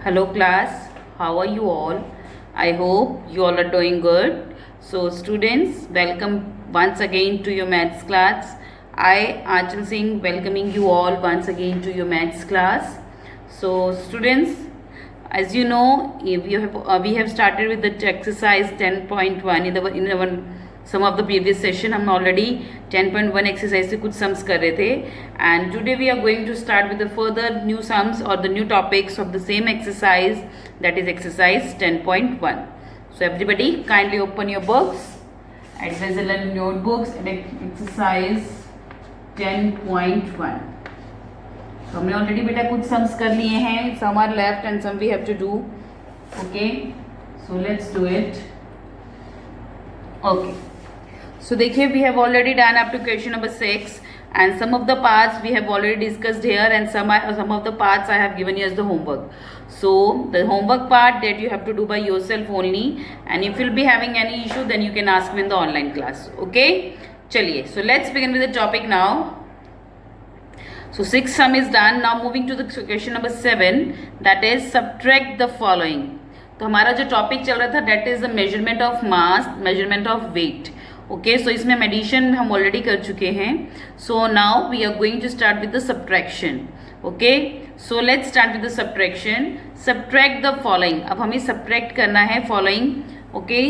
Hello class, how are you all? I hope you all are doing good. So students, welcome once again to your maths class. I, Achal Singh, welcoming you all once again to your maths class. So students, as you know, we have started with the exercise 10.1 in our some of the previous session. हम already 10.1 exercise से कुछ sums कर रहे थे, and today we are going to start with the further new sums or the new topics of the same exercise, that is exercise 10.1. So everybody kindly open your books, advise learn notebooks and exercise 10.1. तो हमने already बेटा कुछ sums कर लिए हैं, some are left and some we have to do. Okay, so let's do it. Okay, so देखिए we have already done up to question number 6 and some of the parts we have already discussed here and some of the parts I have given you as the homework. So the homework part that you have to do by yourself only, and if you'll be having any issue then you can ask me in the online class. Okay, चलिए, so let's begin with the topic now. So 6 sum is done. Now moving to the question number 7, that is subtract the following. तो हमारा जो topic चल रहा था that is the measurement of mass, measurement of weight. Okay, so इसमें addition हम already कर चुके हैं. So now we are going to start with the subtraction. Okay, so let's start with the subtraction. Subtract the following. अब हमें subtract करना है following. Okay,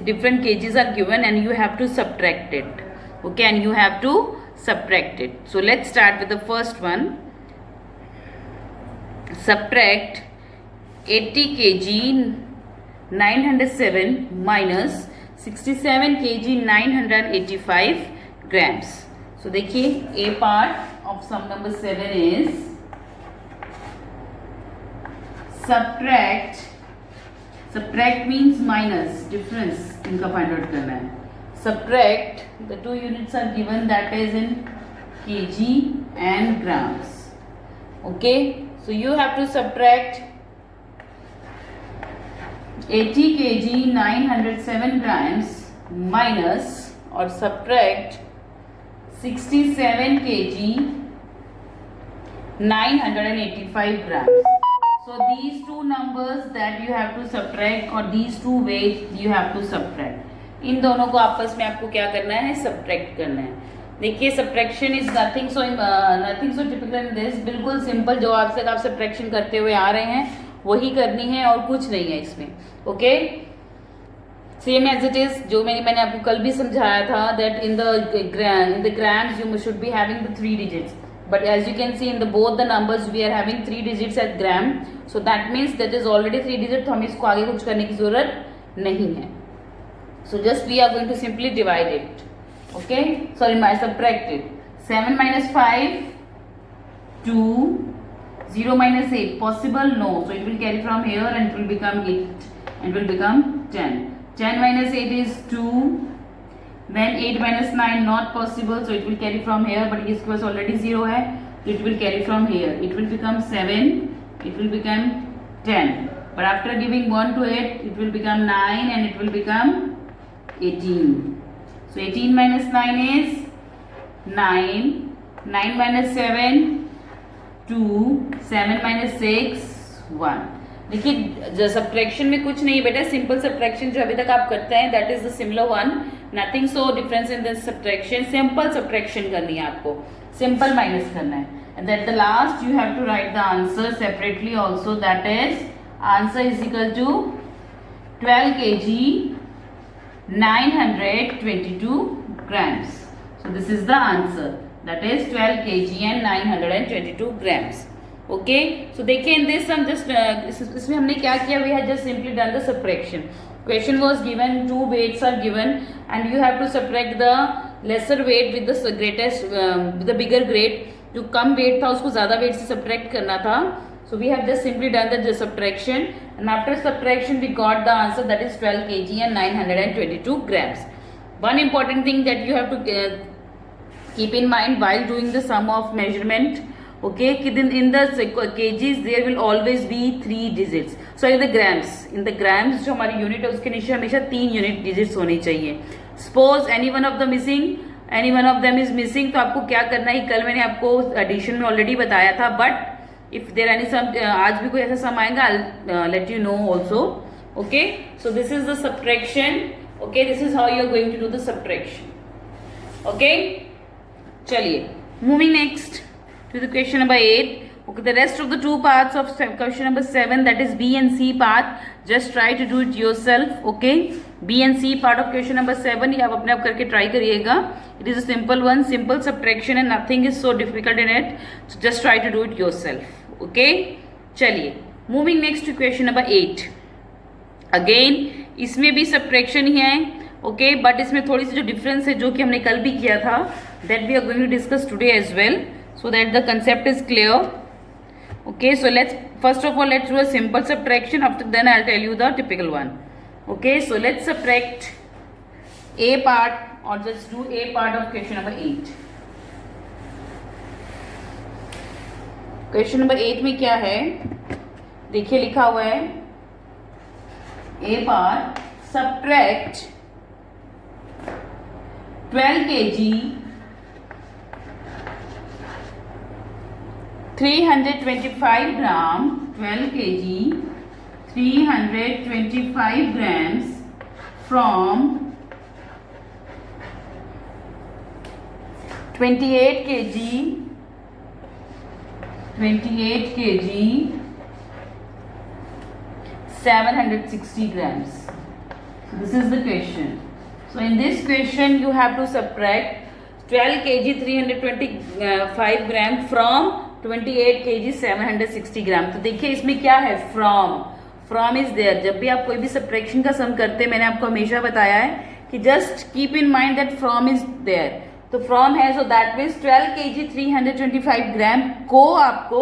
different kgs are given and you have to subtract it. Okay, and you have to subtract it. So let's start with the first one. Subtract 80 kg 907 minus 67 kg 985 grams. So देखिए A part of sum number 7 is subtract means minus, difference इनका find out करना है. Subtract, the two units are given, that is in kg and grams. Okay, so you have to subtract 80 kg 907 grams minus or subtract 67 kg 985 grams. So these two numbers that you have to subtract or these two weights you have to subtract. इन दोनों को आपस में आपको क्या करना है, subtract करना है. देखिए subtraction is nothing so typical in this, बिल्कुल सिंपल जो आप सब्ट्रैक्शन करते हुए आ रहे हैं वही करनी है और कुछ नहीं है इसमें. Okay, same as it is जो मैंने आपको कल भी समझाया था that in the grams you should be having the 3 digits, but as you can see in the both the numbers we are having 3 digits at gram, so that means that is already 3 digit. तो हमें इसको आगे कुछ करने की जरूरत नहीं है. So just we are going to simply divide it. Okay, sorry, subtract it. 7 minus 5 2, 0 minus 8 possible, no, so it will carry from here and it will become 8 and will become 10. 10 minus 8 is 2, then 8 minus 9 not possible, so it will carry from here, but इसके पास already 0 है, so it will carry from here, it will become 7, it will become 10, but after giving 1 to it, it will become 9 and it will become 18. So 18 minus 9 is 9, 9 minus 7 2, 7 minus 6 1. देखिए subtraction में कुछ नहीं बेटा, simple subtraction जो अभी तक आप करते हैं that is the similar one, nothing so difference in this subtraction. Simple subtraction करनी है आपको, सिंपल माइनस करना है, and at the last you have to write the answer separately also, that is answer is equal to 12 kg 922 grams. So this is the answer, that is 12 kg and 922 grams. Okay, so देखिए in this हम just इसमें हमने क्या किया, we had just simply done the subtraction. Question was given, two weights are given and you have to subtract the lesser weight with the greatest with the bigger weight. जो कम weight था उसको ज़्यादा weight से subtract करना था. So we have just simply done the subtraction and after subtraction we got the answer, that is 12 kg and 922 grams. One important thing that you have to keep in mind while doing the sum of measurement, okay, in the kgs there will always be 3 digits. So in the grams जो हमारी unit है उसके नीचे हमेशा 3 unit digits होने चाहिए. Suppose any one of them is missing, तो आपको क्या करना है, कल मैंने आपको addition में already बताया था, but if there any sum, आज भी कोई ऐसा सम आएगा I let you know also. Okay, so this is the subtraction. Okay, this is how you are going to do the subtraction. Okay, चलिए moving next to the question number 8. Okay, the rest of the two parts of question number 7, that is B and C part, just try to do it yourself. Okay, B and C part of question number 7 ये आप अपने आप करके try करिएगा. It is a simple one, simple subtraction and nothing is so difficult in it, so just try to do it yourself. Okay, चलिए moving next to question number 8. Again इसमें भी subtraction ही है. ओके, बट इसमें थोड़ी सी जो difference है जो कि हमने कल भी किया था, that we are going to discuss today as well, so that the concept is clear. Okay, so let's first of all let's do a simple subtraction, after then I will tell you the typical one. Okay, so let's subtract a part और just do a part of question number 8. Question number 8 में क्या है, देखिए लिखा हुआ है a part subtract 12 kg 325 gram, 12 kg 325 grams from 28 kg 760 grams. So this is the question. So in this question you have to subtract 12 kg 325 gram from 28 kg 760 gram. तो देखिए इसमें क्या है, फ्रॉम इज देयर. जब भी आप कोई भी सब्ट्रैक्शन का सम करते हैं, मैंने आपको हमेशा बताया है कि just keep in mind that from is there. तो फ्रॉम है, so that means 12 kg 325 gram को आपको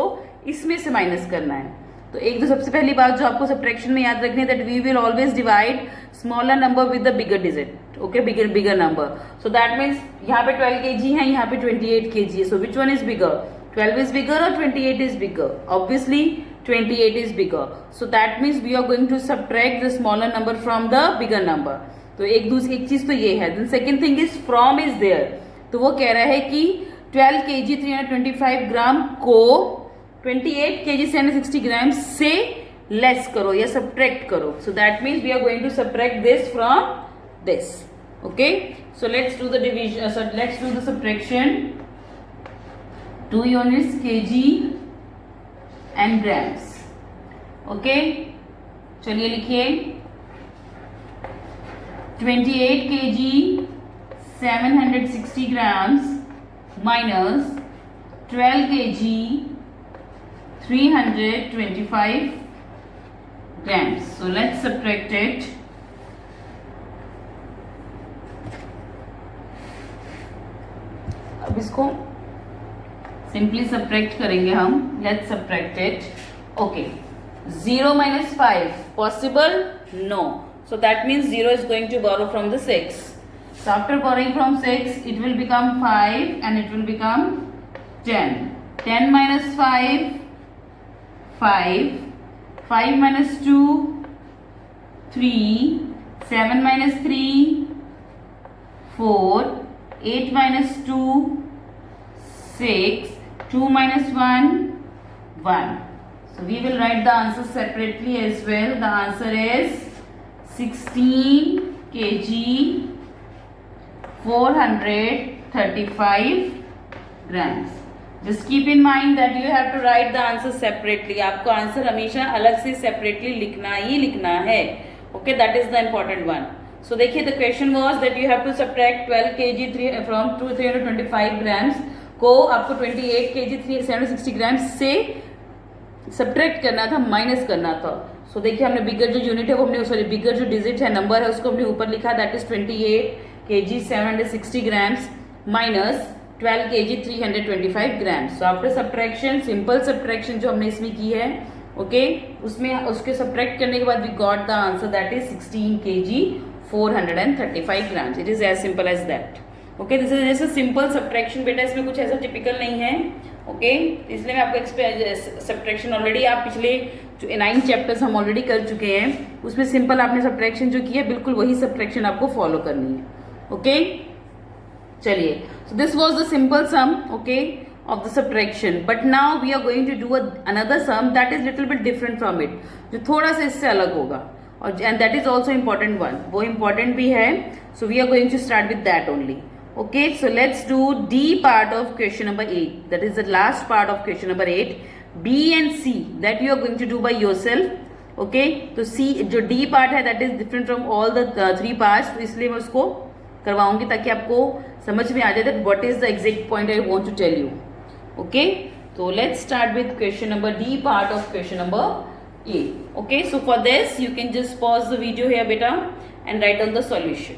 इसमें से माइनस करना है. तो एक तो सबसे पहली बात जो आपको सब्ट्रैक्शन में याद रखनी है, that we will always divide smaller number with the bigger digit. Okay, bigger number. So that means यहाँ पे 12 kg है, यहाँ पे 28 kg है. So which one is bigger, 12 is bigger और 28 is bigger? Obviously 28 is bigger. So that means we are going to subtract the smaller number from the bigger number. तो एक चीज तो ये है. Then second thing is from is there. तो वो कह रहा है कि 12 kg 325 ग्राम को 28 kg 760 ग्राम से लेस करो या सब्ट्रैक्ट करो. So that means we are going to subtract this from this. Okay, so let's do the division, so let's do the subtraction. 2 units kg and grams. Okay, चलिए लिखिए 28 kg 760 grams minus 12 kg 325 grams. So let's subtract it. अब इसको simply subtract करेंगे हम. Let's subtract it. Okay, 0 minus 5 possible? No. So that means 0 is going to borrow from the 6. So after borrowing from 6, it will become 5 and it will become 10. 10 minus 5, 5. 5 minus 2, 3. 7 minus 3, 4. 8 minus 2, 6. 2 minus 1, 1. So we will write the answer separately as well. The answer is 16 kg 435 grams. Just keep in mind that you have to write the answer separately. आपको answer हमेशा अलग से separately लिखना ही लिखना है. Okay, that is the important one. So देखिए the question was that you have to subtract 12 kg from 325 grams को आपको 28 kg 760 grams से सब्ट्रैक्ट करना था, माइनस करना था. सो देखिए हमने बिगर जो यूनिट है वो हमने, सॉरी बिगर जो डिजिट है, नंबर है, उसको हमने ऊपर लिखा, that is 28 kg 760 grams minus 12 kg 325 grams. So after subtraction, simple subtraction जो हमने इसमें की है, ओके, उसमें उसके सब्ट्रैक्ट करने के बाद we got the answer that is 16 kg 435 grams. It is as simple as that. Okay, this is जैसे सिंपल सब्ट्रैक्शन. बेटा इसमें कुछ ऐसा टिपिकल नहीं है. ओके, इसलिए मैं आपको सब्ट्रैक्शन ऑलरेडी आप पिछले जो 9 चैप्टर्स हम ऑलरेडी कर चुके हैं, उसमें सिंपल आपने सब्ट्रैक्शन जो की है बिल्कुल वही सब्ट्रैक्शन आपको फॉलो करनी है. ओके, चलिए, so this was the simple some. Okay, of the subtraction. But now we are going to do another sum that is little bit different from it, जो थोड़ा सा इससे अलग होगा, और and that is also important one, वो important भी है. So we are going to start with that only. Okay, so let's do D part of question number 8. That is the last part of question number 8. B and C that you are going to do by yourself. Okay, तो C जो D part है that is different from all the three parts, तो इसलिए मैं उसको करवाऊंगी ताकि आपको समझ में आ जाए that what is the exact point I want to tell you. Okay, so let's start with question number D part of question number 8. Okay, so for this you can just pause the video here beta and write down the solution.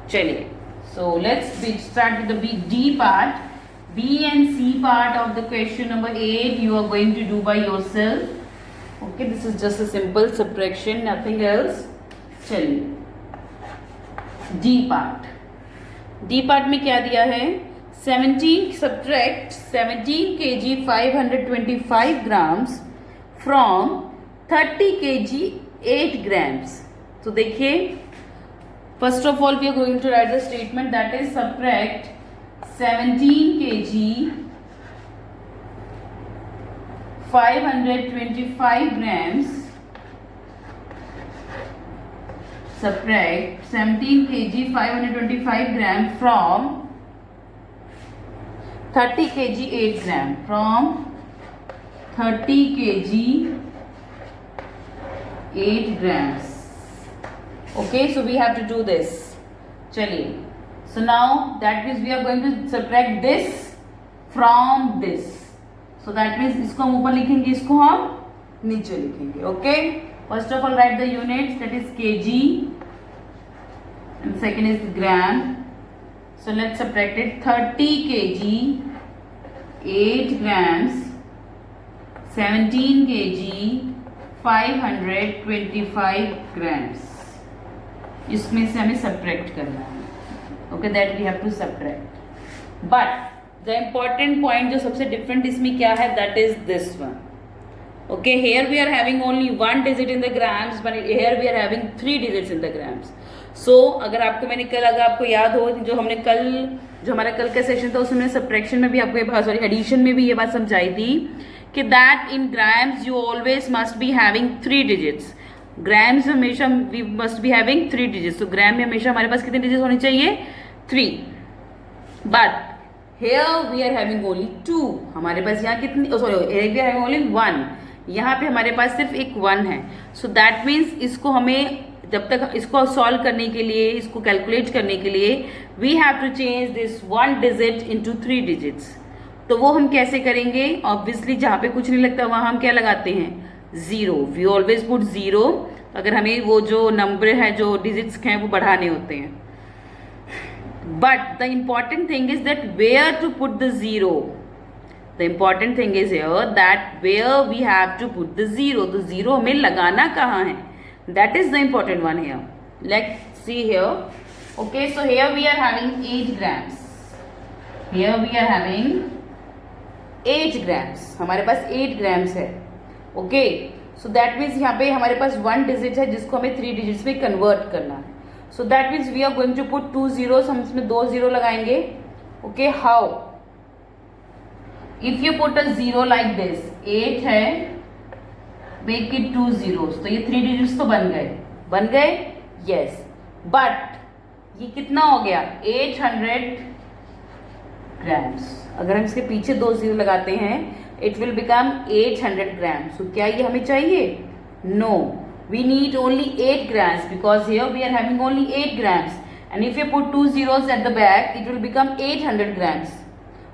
चलिए, so let's start with the D part. B and C part of the question number 8 you are going to do by yourself. Okay, this is just a simple subtraction, nothing else. चलिए, D part. D part में क्या दिया है? 17 subtract 17 kg 525 grams from 30 kg 8 grams. तो देखिए, first of all we are going to write the statement that is subtract 17 kg 525 grams, subtract 17 kg 525 gram from 30 kg 8 gram, from 30 kg 8 grams. Okay, so we have to do this. चलिए, so now that means we are going to subtract this from this. So that means इसको हम ऊपर लिखेंगे, इसको हम नीचे लिखेंगे. Okay, first of all write the units, that is kg and second is gram. So let's subtract it. 30 kg 8 grams, 17 kg 525 grams. इसमें से हमें सब्ट्रैक्ट करना है. Okay, that we have to subtract. But the important point जो सबसे different इसमें क्या है, that is this one. Okay, here we are having only 1 digit in the grams, but here we are having 3 digits in the grams. So अगर आपको अगर आपको याद हो जो हमारा कल का सेशन था उसमें सब्ट्रैक्शन में भी आपको एडिशन में भी ये बात समझाई थी कि that in grams you always must be having 3 digits. Grams हमेशा we must be having 3 digits. तो ग्राम में हमेशा हमारे पास कितने डिजिट्स होने चाहिए? 3. But here we are having only 2. हमारे पास यहाँ कितनी, sorry, here we are having only 1. यहाँ पे हमारे पास सिर्फ एक 1 है. सो दैट मीन्स इसको हमें जब तक इसको सॉल्व करने के लिए, इसको कैलकुलेट करने के लिए we have to change this 1 digit into 3 digits. तो वो हम कैसे करेंगे? ऑब्वियसली जहाँ पे कुछ नहीं लगता वहाँ हम क्या लगाते हैं? 0. वी ऑलवेज पुट 0 अगर हमें वो जो नंबर है, जो डिजिट्स हैं वो बढ़ाने होते हैं. But the important thing is that where to put the 0. The important thing is here that where we have to put the 0. तो 0 हमें लगाना कहाँ है? That is the important one here. Let's see here. Okay, so here we are having 8 grams. Here we are having 8 grams. हमारे पास 8 grams है. Okay, so that means यहाँ पे हमारे पास 1 डिजिट है जिसको हमें 3 डिजिट्स में कन्वर्ट करना है. So that means we are going to put 2 zeros. हम इसमें 2 0 लगाएंगे. Okay, how? If you put a 0 like this, 8 है, मेक इट 2 zeros, तो ये 3 डिजिट्स तो बन गए. यस, बट ये कितना हो गया? 800 grams. अगर हम इसके पीछे 2 0 लगाते हैं it will become 800 grams. So क्या ये हमें चाहिए? No, we need only 8 grams because here we are having only 8 grams. And if you put 2 zeros at the back, it will become 800 grams.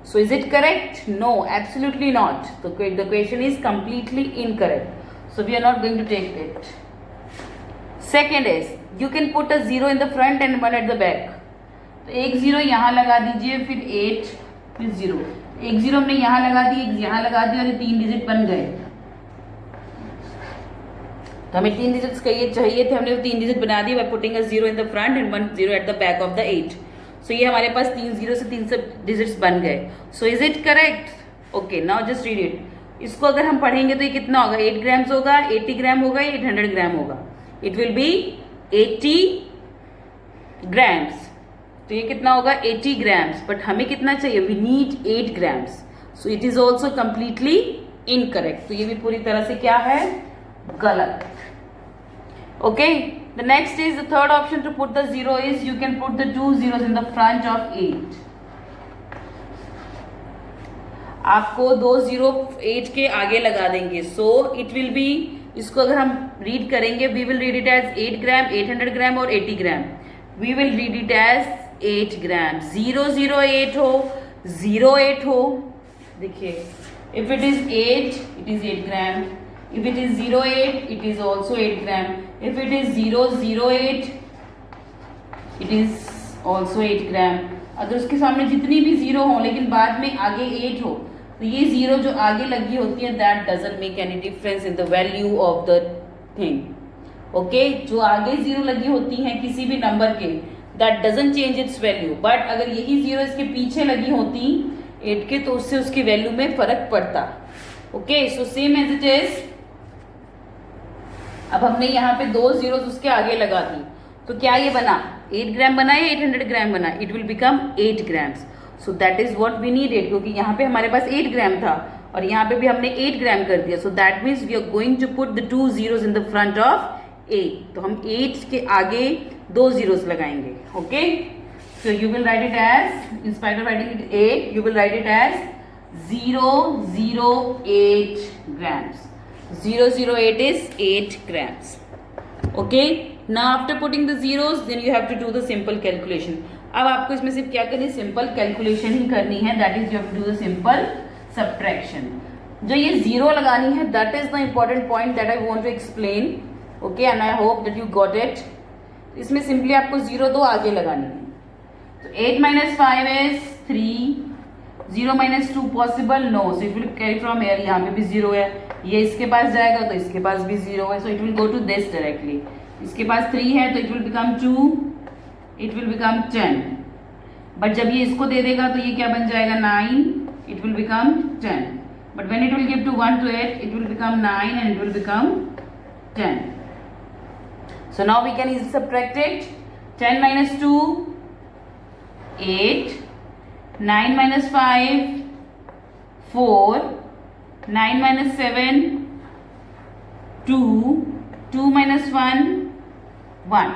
So is it correct? No, absolutely not. So the question is completely incorrect. So we are not going to take it. Second is, you can put a 0 in the front and 1 at the back. तो एक 0 यहाँ लगा दीजिए, फिर 8, फिर 0. एक 0 हमने यहाँ लगा दी, एक यहाँ लगा दी और ये 3 डिजिट बन गए. तो हमें 3 डिजिट्स चाहिए थे, हमने 3 डिजिट बना दी by putting a 0 in the front and 1 0 at the back of the 8. So ये हमारे पास 3 0 से 3 डिजिट्स बन गए. So is it correct? Okay, now just read it. इसको अगर हम पढ़ेंगे तो ये कितना होगा? 8 grams होगा, 80 ग्राम होगा, 800 ग्राम होगा. It will be 80 grams. तो ये कितना होगा 80 ग्राम्स, बट हमें कितना चाहिए, we need 8 grams, so it is also completely incorrect. तो ये भी पूरी तरह से क्या है, गलत। Okay, the next is the third option to put the zero is you can put the 2 zeros in the front of 8। आपको 2 0 8 के आगे लगा देंगे, सो इट विल बी, इसको अगर हम रीड करेंगे, we will read it as 8 gram, 800 gram और 80 gram. We will read it as 8 gram. 0 0 8 हो, 0 8 हो, देखिए if it is 8 it is 8 gram, if it is 0 8 it is also 8 gram, if it is 0 0 8 it is also 8 gram। अगर उसके सामने जितनी भी zero हो लेकिन बाद में आगे 8 हो, तो ये जीरो जो आगे लगी होती है that doesn't make any difference in the value of the thing. Okay, जो आगे जीरो लगी होती हैं किसी भी नंबर के, that doesn't change it's value, but अगर यही जीरो इसके पीछे लगी होती 8 के, तो उससे उसकी वैल्यू में फर्क पड़ता। Okay, so same as it is, अब हमने यहाँ पे 2 zeros उसके आगे लगा दी, तो क्या ये बना 8 ग्राम बना या 800 ग्राम बना, it will become 8 grams. So that is what we needed, क्योंकि यहाँ पे हमारे पास 8 ग्राम था और यहाँ पे भी हमने 8 ग्राम कर दिया, so that means we are going to put the 2 zeros in the front of 8। तो हम 8 के आगे 2 zeros लगाएंगे। Okay, so you will write it as, in spite of writing 8 you will write it as 008 grams। 008 is 8 grams. Okay, now after putting the zeros then you have to do the simple calculation। अब आपको इसमें सिर्फ क्या करनी है, simple calculation ही करनी है, that is you have to do the simple subtraction. जो ये जीरो लगानी है that is the important point that I want to explain. Okay, and I hope that you got it. इसमें सिंपली आपको 0 2 आगे लगानी है, तो 8 - 5 is 3, 0 - 2 possible, no, so it will carry from here, यहाँ पे भी 0 है, ये इसके पास जाएगा तो इसके पास भी 0 है, so it will go to this directly. इसके पास 3 है तो it will become 2, it will become 10, but जब ये इसको दे देगा तो ये क्या बन जाएगा 9, it will become 10, but when it will give to 1 to 8 it will become 9 and it will become 10। So now we can easily subtract it. 10 - 2 8, 9 - 5 4, 9 - 7 2, 2 - 1 1।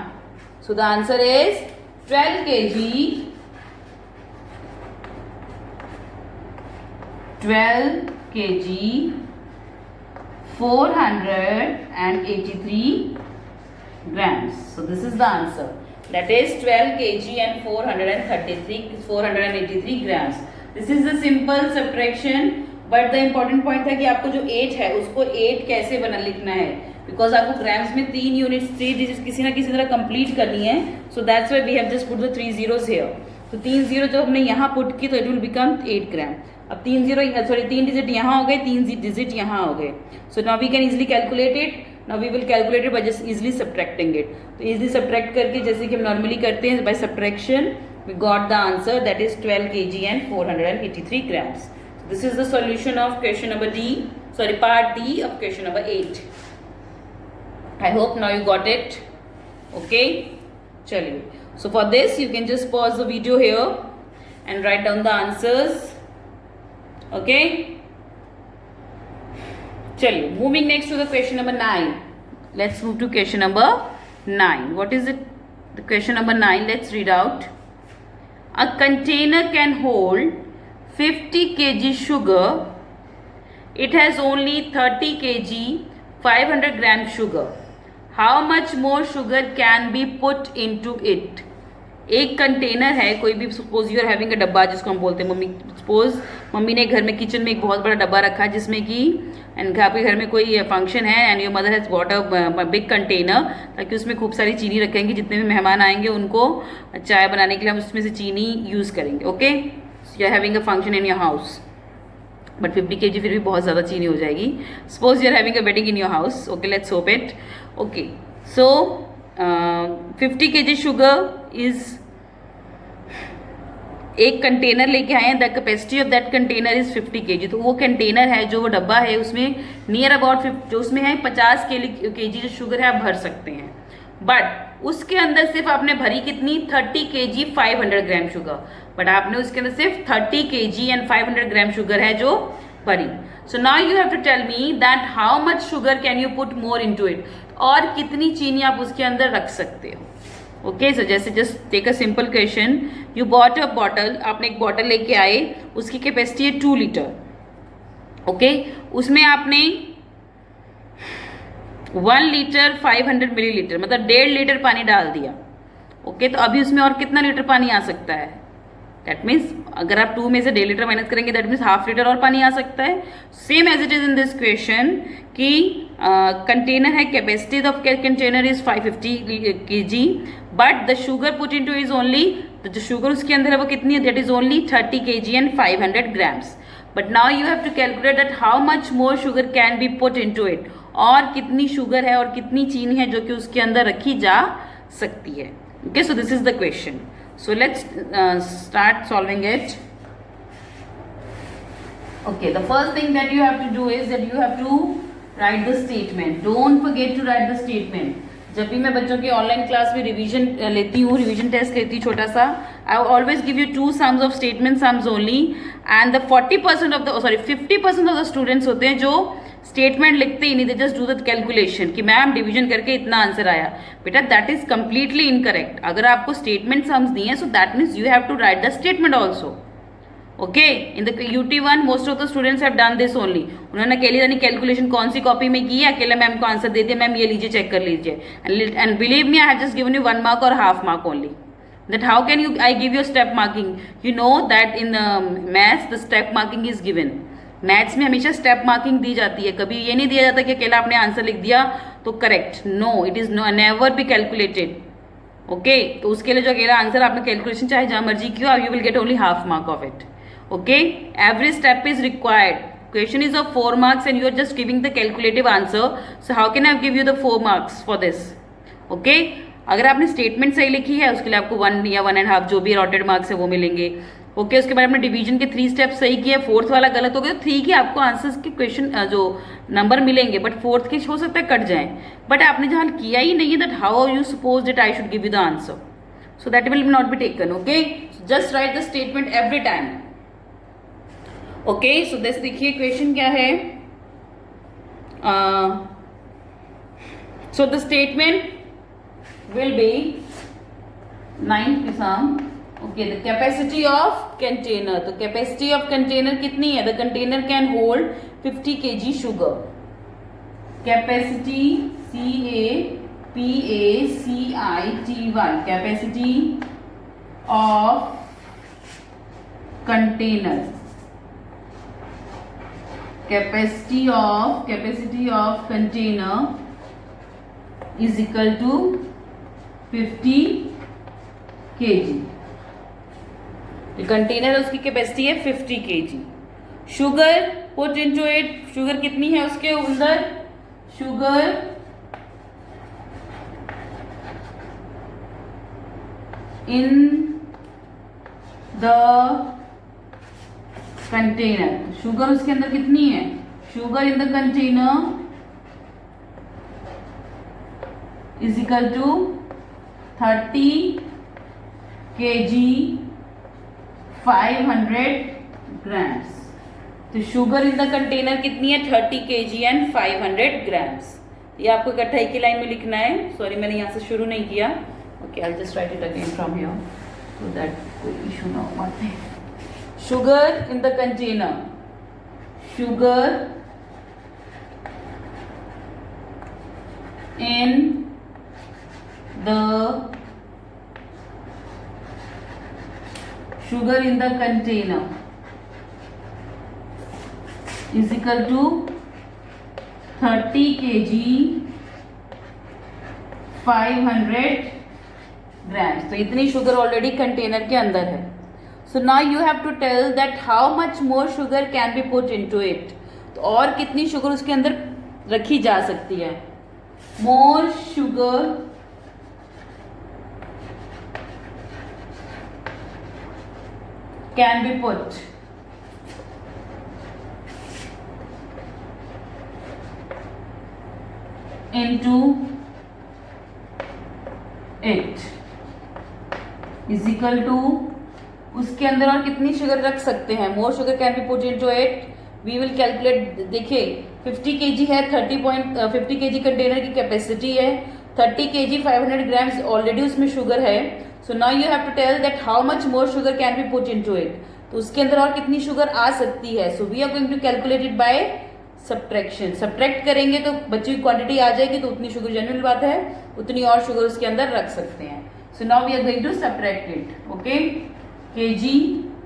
So the answer is 12 kg, 12 kg 483 grams। So this is the answer, that is 12 kg and 483 grams। This is the simple subtraction, but the important point था कि आपको जो 8 है उसको 8 कैसे बना लिखना है, बिकॉज आपको ग्राम्स में 3 यूनिट्स 3 डिजिट किसी ना किसी तरह कंप्लीट करनी है, so that's why we have just put the 3 zeros here. तो 3 0 जो हमने यहाँ पुट की तो इट विल बिकम 8 ग्राम। अब 3 डिजिट यहाँ हो गए, 3 डिजिट यहाँ हो गए, so now we can easily calculate it. Now we will calculate it by just easily subtracting it. तो इजिली सब्ट्रैक्ट करके जैसे कि हम नॉर्मली करते हैं by subtraction, we got the answer that is 12 kg and 483 grams। This is the solution of question number D, sorry, part D of question number 8। I hope now you got it. Okay, chaliye, so for this you can just pause the video here and write down the answers। Okay, chaliye, moving next to the question number 9। Let's move to question number 9। What is it, the question number 9, let's read out। A container can hold 50 kg sugar, it has only 30 kg 500 gram sugar, how much more sugar can be put into it। एक container है, कोई भी, suppose you are having a डब्बा जिसको हम बोलते हैं mummy, suppose mummy ने घर में किचन में एक बहुत बड़ा डब्बा रखा है जिसमें कि एंड आपके घर में कोई फंक्शन है and your mother has bought a big container, ताकि उसमें खूब सारी चीनी रखेंगे, जितने भी मेहमान आएंगे उनको चाय बनाने के लिए हम उसमें से चीनी यूज़ करेंगे। Okay, you are having a function in your house, but 50 kg फिर भी बहुत ज़्यादा चीनी हो जाएगी। Suppose you are having a wedding in your house, okay, let's hope it. Okay, so 50 kg sugar is, एक कंटेनर लेके आए हैं, the capacity of that container is 50 kg। तो वो कंटेनर है, जो वो डब्बा है, उसमें नियर अबाउट जो उसमें है 50 kg जो शुगर है आप भर सकते हैं, बट उसके अंदर सिर्फ आपने भरी कितनी 30 kg 500 ग्राम शुगर, बट आपने उसके अंदर सिर्फ 30 kg एंड 500 ग्राम शुगर है जो भरी. So now you have to tell me that how much sugar can you put more into it, और कितनी चीनी आप उसके अंदर रख सकते हो. ओके, सो जैसे just take a simple question, you bought a bottle, आपने एक बॉटल लेके आए, उसकी कैपेसिटी है 2 लीटर. ओके, उसमें आपने 1 लीटर 500 मिलीलीटर मतलब 1.5 लीटर पानी डाल दिया. ओके, तो अभी उसमें और कितना लीटर पानी आ सकता है? दैट मीन्स अगर आप 2 में से 1.5 लीटर माइनस करेंगे दैट मीन्स हाफ लीटर और पानी आ सकता है. Same as it is in this question कि कंटेनर है, capacity of container is 550 kg, but the sugar put into is only, जो शुगर उसके अंदर है वो कितनी है? That is only 30 kg and 500 grams. But now you have to calculate that how much more sugar can be put into it, और कितनी sugar है और कितनी चीनी है जो कि उसके अंदर रखी जा सकती है. Okay, so this is the question. So let's start solving it. Okay, the first thing that you have to do is that you have to write the statement. Don't forget to write the statement. जब भी मैं बच्चों की online class में revision लेती हूँ, revision test लेती हूँ छोटा सा, I always give you 2 sums of statement sums only, and the 40% of the 50% of the students होते हैं जो स्टेटमेंट लिखते ही नहीं, they just do the calculation कि मैम डिवीजन करके इतना आंसर आया. बेटा दैट इज कंप्लीटली इनकरेक्ट. अगर आपको स्टेटमेंट सम्स दिए हैं so that means you have to write the statement also. Okay, in the UT1 most of the students have done this only. उन्होंने अकेली यानी कैलकुलेशन कौन सी कॉपी में की है, अकेले मैम को आंसर दे दिया, मैम ये लीजिए चेक कर लीजिए, and believe me I have just given you 1 mark और half mark only. That how can you I give you step marking? You know that in maths the step marking is given. Maths में हमेशा step marking दी जाती है, कभी ये नहीं दिया जाता कि अकेला आपने आंसर लिख दिया तो correct. No, it is never be calculated. Okay, तो उसके लिए जो अकेला आंसर आपने कैलकुलेशन चाहे जहां मर्जी किया, you will get only half mark of it. Okay, every step is required. Question is of 4 marks and you are just giving the calculative answer, so how can I give you the 4 marks for this? Okay, अगर आपने statement सही लिखी है उसके लिए आपको 1 या 1.5 जो भी अलॉटेड मार्क्स है वो मिलेंगे. ओके, उसके बाद आपने डिवीजन के 3 स्टेप सही किए, 4th वाला गलत हो गया तो 3 के आपको आंसर्स के क्वेश्चन जो नंबर मिलेंगे, बट 4th के हो सकता है कट जाएं. बट आपने जहां किया ही नहीं है, that how you suppose that I should give you the answer, so that will not be taken. Okay, just right the statement every time. Okay, so this देखिए क्वेश्चन क्या है. So the statement will be 9th sum. Okay, the capacity of container. The capacity of container कितनी है? The container can hold 50 kg sugar. Capacity CAPACITY. Capacity of container. Capacity of container is equal to 50 kg. Container है उसकी capacity है 50 kg. Sugar put into it, sugar कितनी है उसके अंदर? Sugar in the container, sugar उसके अंदर कितनी है? Sugar in the container is equal to 30 kg 500 grams. तो शुगर इन द कंटेनर कितनी है? 30 kg एंड 500 grams. ये आपको इकट्ठा एक ही लाइन में लिखना है. सॉरी मैंने यहाँ से शुरू नहीं किया. Okay, I just right it again from here so that कोई इशू ना हो. Sugar in the container, sugar in the sugar in the container is equal to 30 kg 500 grams. तो इतनी शुगर ऑलरेडी कंटेनर के अंदर है. So now you have to tell that how much more sugar can be put into it. तो और कितनी sugar उसके अंदर रखी जा सकती है. More sugar can be put into 8 is equal to, उसके अंदर और कितनी शुगर रख सकते हैं? More sugar can be put into 8. We will calculate. देखिए 50 kg है, 50 kg कंटेनर की कैपेसिटी है, 30 kg 500 ग्राम्स ऑलरेडी उसमें शुगर है. So now you have to tell that how much more sugar can be put into it. तो उसके अंदर और कितनी शुगर आ सकती है? So we are going to calculate it by subtraction. Subtract करेंगे तो बची हुई क्वांटिटी आ जाएगी, तो उतनी शुगर जनरल बात है, उतनी और शुगर उसके अंदर रख सकते हैं. So now we are going to subtract it. Okay, kg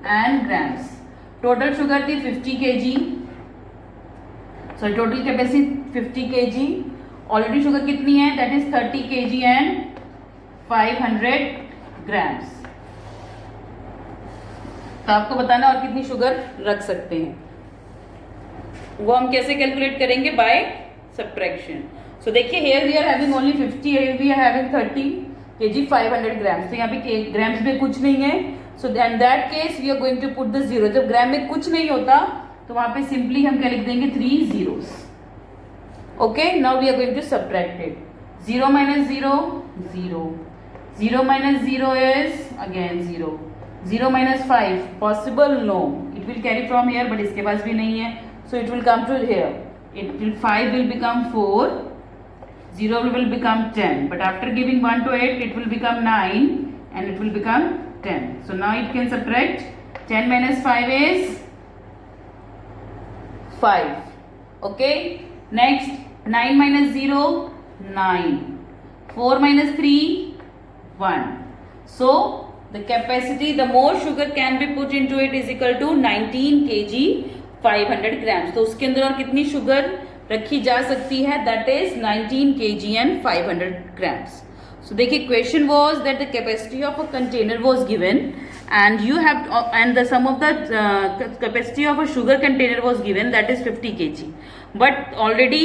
and grams. Total sugar थी 50 kg. So total capacity 50 kg. Already sugar कितनी है? That is 30 kg and 500 grams. तो आपको बताना और कितनी शुगर रख सकते हैं. वो हम कैसे कैलकुलेट करेंगे? Bye subtraction. सो देखिए here we are having only 50, here we are having 30 kg 500 grams. तो यहाँ पे ग्राम्स में कुछ नहीं है. So in that case we are going to put the zero. जब ग्राम में कुछ नहीं होता तो वहां पे सिंपली हम क्या लिख देंगे? 3 zeros. Okay, now we are going to subtract it. 0 minus 0, 0. 0 minus 0 is again 0. 0 minus 5 possible? No, it will carry from here, but इसके पास भी नहीं है, so it will come to here. 5 will become 4, 0 will become 10, but after giving 1 to 8 it will become 9 and it will become 10. So now it can subtract. 10 minus 5 is 5. Okay, next 9 minus 0, 9. 4 minus 3, 1. So the capacity, the more sugar can be put into it is equal to 19 kg 500 grams. तो उसके अंदर और कितनी sugar रखी जा सकती है? That is 19 kg and 500 grams. So देखिए question was that the capacity of a container was given and you have and the sum of the capacity of a sugar container was given, that is 50 kg, but already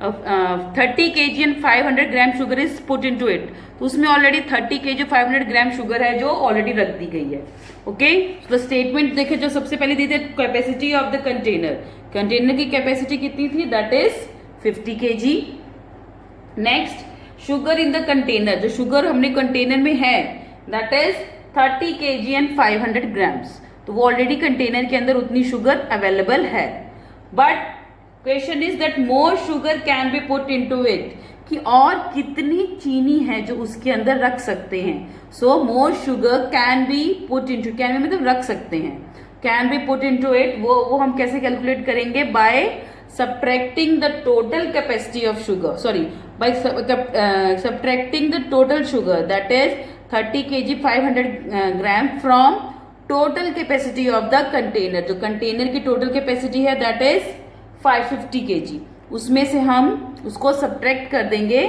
30 kg and 500 gram sugar is put into it. तो उसमें already 30 kg 500 gram sugar है जो already रख दी गई है. Okay, तो statement देखे जो सबसे पहले दी थी, capacity of the container. Container की कैपेसिटी कितनी थी? That is 50 kg. Next sugar in the container. जो शुगर हमने कंटेनर में है that is 30 kg and 500 grams. तो वो ऑलरेडी कंटेनर के अंदर उतनी शुगर अवेलेबल है. But question is that more sugar can be put into it. कि और कितनी चीनी है जो उसके अंदर रख सकते हैं. So more sugar can be put into, can be मतलब रख सकते हैं, can be put into it. वो हम कैसे कैलकुलेट करेंगे? By subtracting the total capacity of sugar, sorry by subtracting the total sugar that is 30 kg 500 gram from total capacity of the container. जो container की टोटल कैपेसिटी है that is 550 kg. उसमें से हम उसको सब्ट्रैक्ट कर देंगे.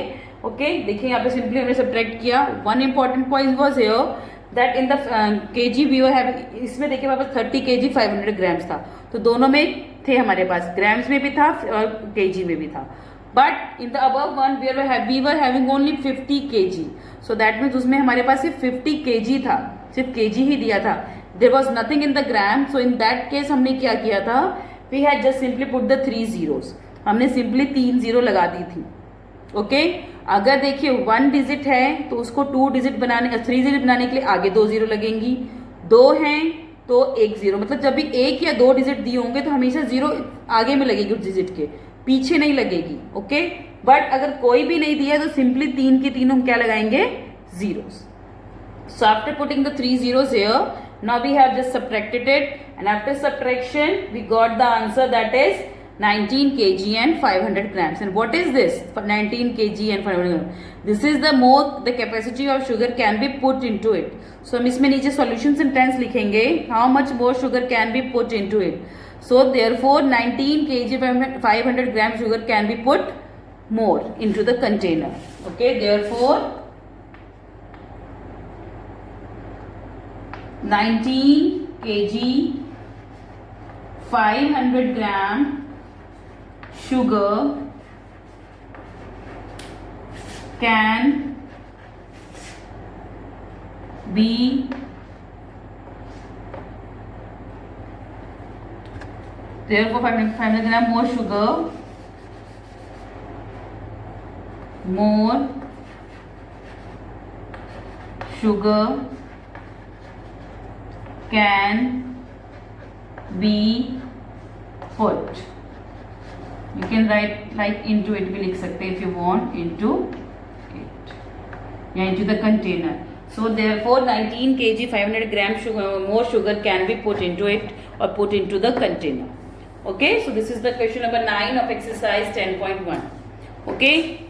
ओके, देखिए यहाँ पे सिंपली हमने सब्ट्रैक्ट किया. One important point was here that in the kg we have, इसमें देखिए हमारे पास 30 kg 500 ग्राम्स था, तो दोनों में थे हमारे पास, ग्राम्स में भी था और केजी में भी था. But in the above one we were having only 50 kg. सो दैट मीन्स उसमें हमारे पास सिर्फ 50 kg था, सिर्फ केजी ही दिया था. There was nothing in the gram. So in that case हमने क्या किया था? We had just simply put the 3 zeros. हमने सिंपली 3 0 लगा दी थी. ओके, अगर देखिए 1 डिजिट है तो उसको 2 डिजिट बनाने, 3 डिजिट बनाने के लिए आगे 2 0 लगेंगी. 2 हैं तो 1 0, मतलब जब भी 1 या 2 डिजिट दिए होंगे तो हमेशा 0 आगे में लगेगी उस डिजिट के, पीछे नहीं लगेगी. ओके, बट अगर कोई भी नहीं दिया तो सिंपली 3 के 3 हम क्या लगाएंगे? zeros. So after putting the 3 zeros here, now we have just subtracted it, and after subtraction we got the answer that is 19 kg and 500 grams. And what is this? 19 kg and 500 grams. This is the more the capacity of sugar can be put into it. So हम इसमें नीचे solution sentence लिखेंगे. How much more sugar can be put into it? So therefore 19 kg 500 gram sugar can be put more into the container. Okay, therefore 19 kg 500 gram sugar can be therefore 500 gram more sugar, more sugar can be put. You can write like into it भी लिख सकते हैं if you want, into it या into the container. So therefore 19 kg 500 gram sugar, more sugar can be put into it or put into the container. Okay, so this is the question number 9 of exercise 10.1. Okay,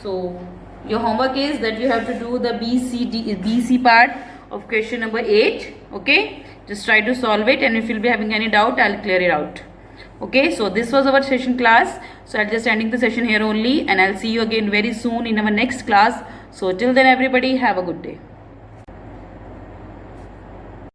so your homework is that you have to do the BC part of question number 8. Okay, just try to solve it, and if you'll be having any doubt, I'll clear it out. Okay, so this was our session class. So I'll just ending the session here only, and I'll see you again very soon in our next class. So till then, everybody have a good day.